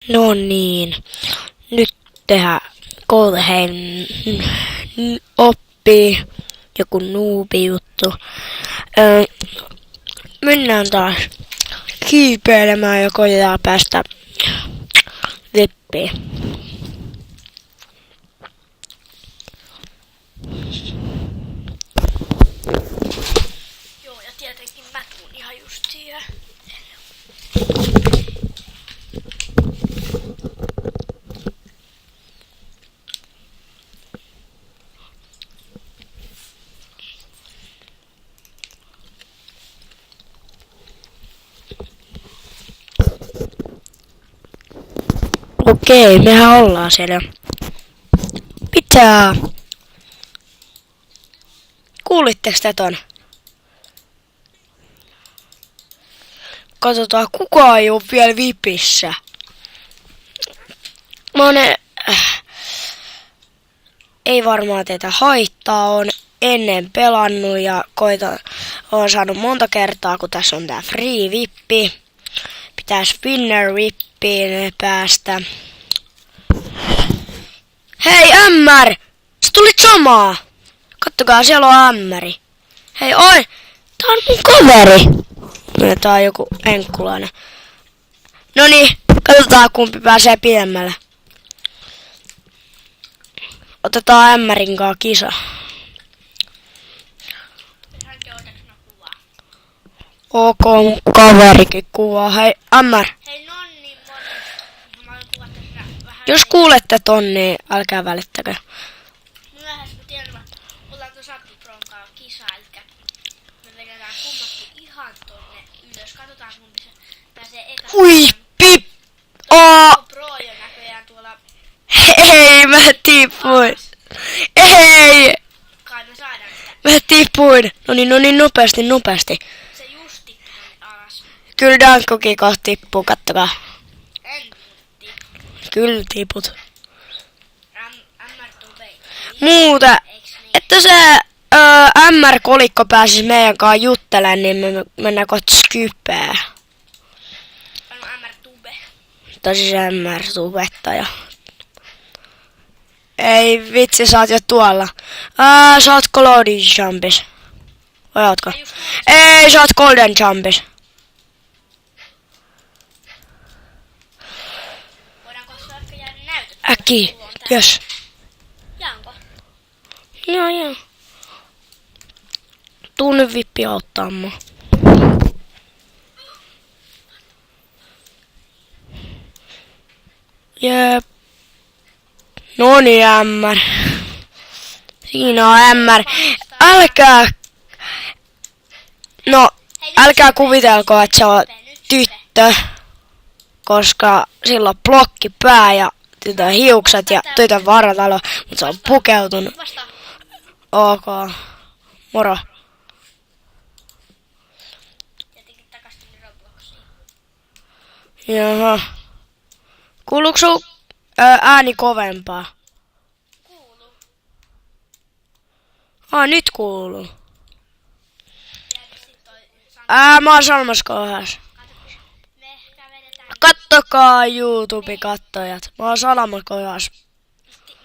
No niin, nyt tehdään Kolheim oppii joku nuubi juttu. Mennään taas kiipeilemään ja koitetaan päästä vippiin. Joo, ja tietenkin mä tuun ihan just siihen. Okei, mehän ollaan siellä. Pitää. Kuulitteko te ton? Katsotaan, kukaan ei oo vielä vipissä. Ei varmaan teitä haittaa, on ennen pelannut ja oon saanut monta kertaa, kun tässä on tää free vippi. Pitäis winner vippiin päästä. Hei ämmär! Sä tulit samaa! Kattokaa, siellä on ämmäri. Hei oi! Tää on mun kaveri! Tää on joku enkkulainen. Noniin, katsotaan kumpi pääsee pidemmälle. Otetaan ämmärin kaa kisa. Ok, mun kaverikin kuvaa. Hei, ämmär. Hei nonni, mä oon kuvata vähän. Jos kuulette ton, niin älkää välittäkö. Myöhässä mä tiedän, että ollaan tuon Sattipronkaan kisa, elikkä me vedetään kummatkin ihan tonne ylös. Katsotaan kumpi se pääsee eka. Ui, pip! Pro jo näköjään tuolla. Hei, mä tippuin. Ei! Kai me saadaan sitä. Mä tippuin. Noniin, nopeasti. Se just tippui tonne alas. Kyllä Dankkokin kohta tippuu, kattokaa. En muutti. Kyllä tiput. Ämmär tuu vei. Muuta, Eiks niin? että se MR-kolikko pääsis meidän kanssa juttelemaan, niin me mennään kohta Skypää. Anu ämmär tube. Tai siis MR-tubettaja. Ei vitsi, sä oot jo tuolla. Sä oot Cloudin Jumpis. Vai ootko? Ei, sä oot Golden Jumpis. Voidaanko se ehkä jäädä näytettä? Äkki, jos. Jaanko? Joo. Tuu nyt vippi auttaa mua. Jep. Noni ämmär. Siinä on ämmär. Älkää kuvitelko, että se on tyttö. Koska sillä on blokki pää ja tytön hiukset ja tytön vartalo, mutta se on pukeutunut. Vastaan. Ok. Moro. Jotenkin takas tänne Robloxiin. Jaha. Kuuluuko sun ääni kovempaa? Kuuluu. Nyt kuuluu. Ja sit toi Mä oon samassa kohdassa. me ehkä vedetään. Kattokaa YouTube-kattojat. Mä oon samassa kohdassa.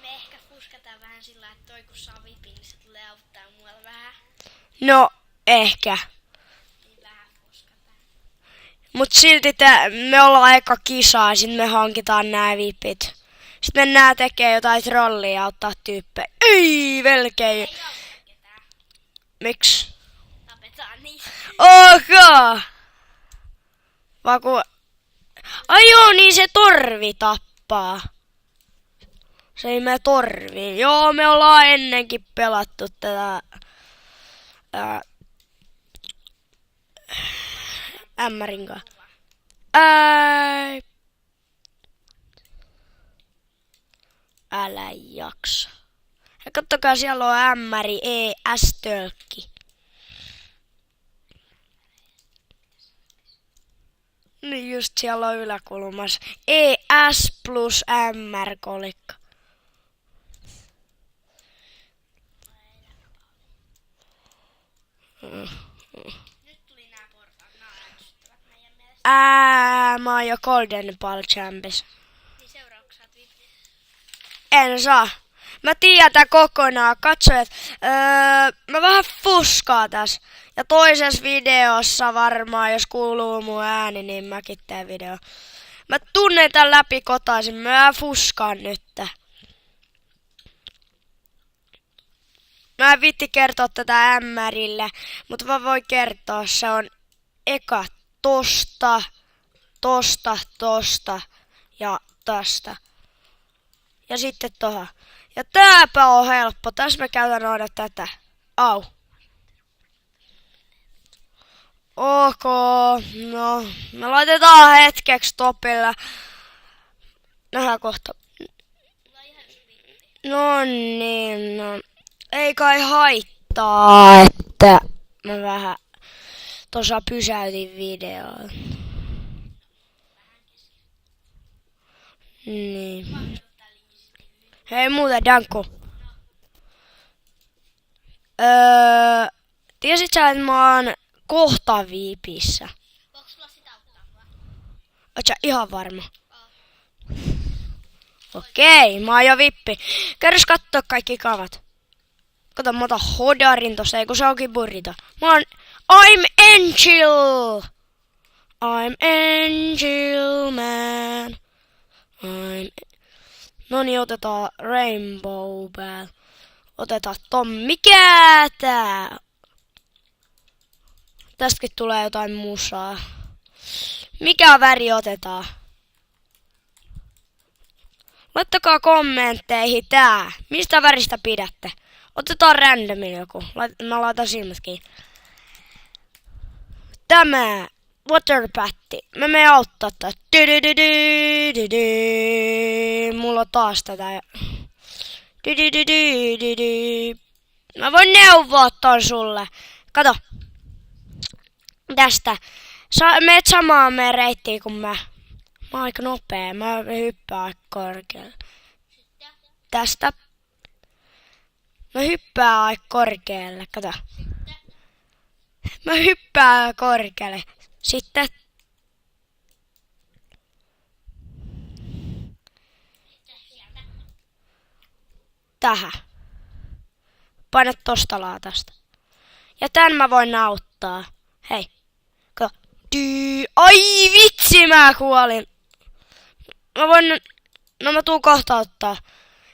Me ehkä fuskataan vähän sillä, että toi kun saa vipin, niin se tulee auttaa muualla vähän. No, ehkä. Niin vähän fuskataan. Mut silti me ollaan eka kisaa, sit me hankitaan nää vipit. Sitten mennään tekee jotain trollia ja ottaa tyyppejä. Ei, velkei. Ei oo ketään. Miks? Tapetaan niin. Ok! Ai joo, niin se torvi tappaa. Se ei mene torviin. Joo, me ollaan ennenkin pelattu tätä ämmärin kanssa. Älä jaksa. Ja kattokaa, siellä on ämmäri ES-tölkki. Niin just siellä on yläkulmassa. ES plus MR-kolikko. Nyt tuli nää portaat. Nää ärsyttävät meidän mielestä. Mä oon jo Golden Ball Champions. en saa. Mä tiedän kokonaan. Katsojat, mä vähän fuskaa tässä. Ja toisessa videossa varmaan, jos kuuluu mun ääni, niin mäkin teen video. Mä tunnen tän läpi kotaisin. Mä fuskaan nyt. Mä en viitti kertoa tätä ämmärille, mutta mä voin kertoa. Se on eka tosta ja tästä. Ja sitten tohon. Ja tääpä on helppo. Tässä mä käytän aina tätä. Au. Ok. No, me laitetaan hetkeksi stopilla. Nähdään kohta. No niin, no. Ei kai haittaa, että mä vähän tuossa pysäytin videoa. Niin. Hei muuten, Danko. Tiesit sä, että mä oon kohta Viipissä? Voinko sulla sitä ottaa mua? Oot sä ihan varma? Okei, mä oon jo vippi. Käydäs kattoo kaikki kavat. Kato, mä otan hodarin tossa, ei kun se onkin burrito. I'm Angel! I'm Angel Man. Noniin, otetaan Rainbow Bell. Otetaan mikä tää? Tästäkin tulee jotain musaa. Mikä väri otetaan? Laittakaa kommentteihin tää. Mistä väristä pidätte? Otetaan randomin joku. Mä laitan silmät kiinni. Tämä. Waterpatti. Mä menen auttaa tätä. Mulla on taas tätä. Mä voin neuvoa ton sulle. Kato. Tästä. Meet samaan meidän reittiin kuin mä. Mä oon aika nopea. Mä hyppään aika korkealle. Tästä. Mä hyppään aika korkealle. Kato. Mä hyppään korkealle. Sitten. Tähän. Paina tosta laatasta. Ja tän mä voin auttaa. Hei. Kato. Ai vitsi, mä kuolin. Mä voin. No mä tuun kohta ottaa.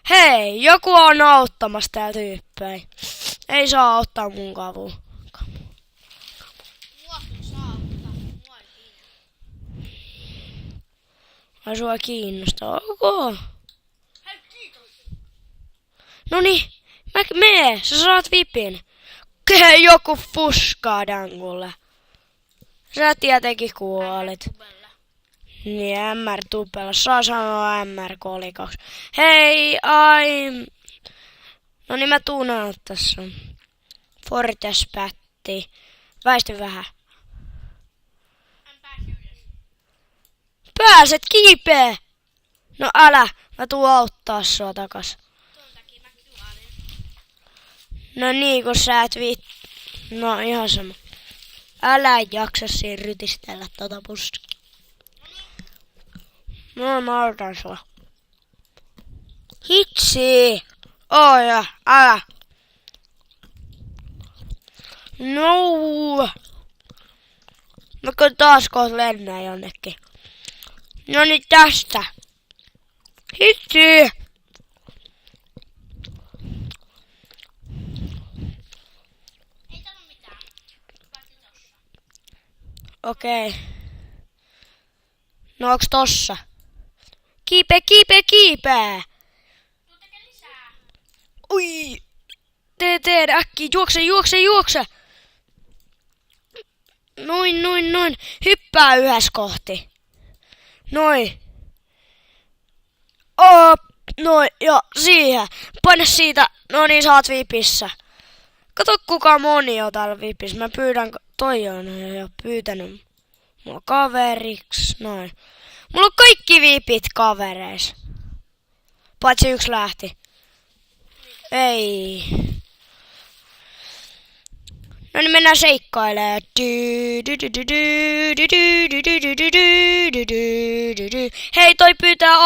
Hei, joku on auttamassa tää tyyppejä. Ei saa auttaa mun kavua. Ai sua kiinnostaa. Ok. Hei, kiitos. Noniin, mee, sä saat vipin. Hei, joku fuskaa Dangulle. Sä tietenkin kuolit. Niin, MR-tupella. Saa sanoa MR-kolikoksi. Hei, no niin, mä tuun auttaa sun. Fortespätti. Väisty vähän. Pääset kiipee! No älä, mä tuun auttaa sua takas. No niin, kun sä et No ihan sama. Älä jaksa siinä rytistellä tota puskia. No mä autan sua. Hitsi! Ja, älä! No! Mä kyllä taas kohta lennään jonnekin. No niin tästä. Hitsi! Ei täällä mitään. Okei. No onks tossa? Kiipe, kiipe, kiipe! Tuu tekee lisää. Ui! Tee äkkiä, juokse! Noin. Hyppää yhdessä kohti. Noin. Noin, ja siihen. Paina siitä. No niin, sä oot vipissä. Kato kuka moni on täällä vipissä. Mä pyydän, toi on jo pyytänyt mua kaveriksi. Noin. Mulla on kaikki viipit kavereis. Paitsi yksi lähti. Ei. No niin, mennään seikkailemaan. Hei, toi pyytää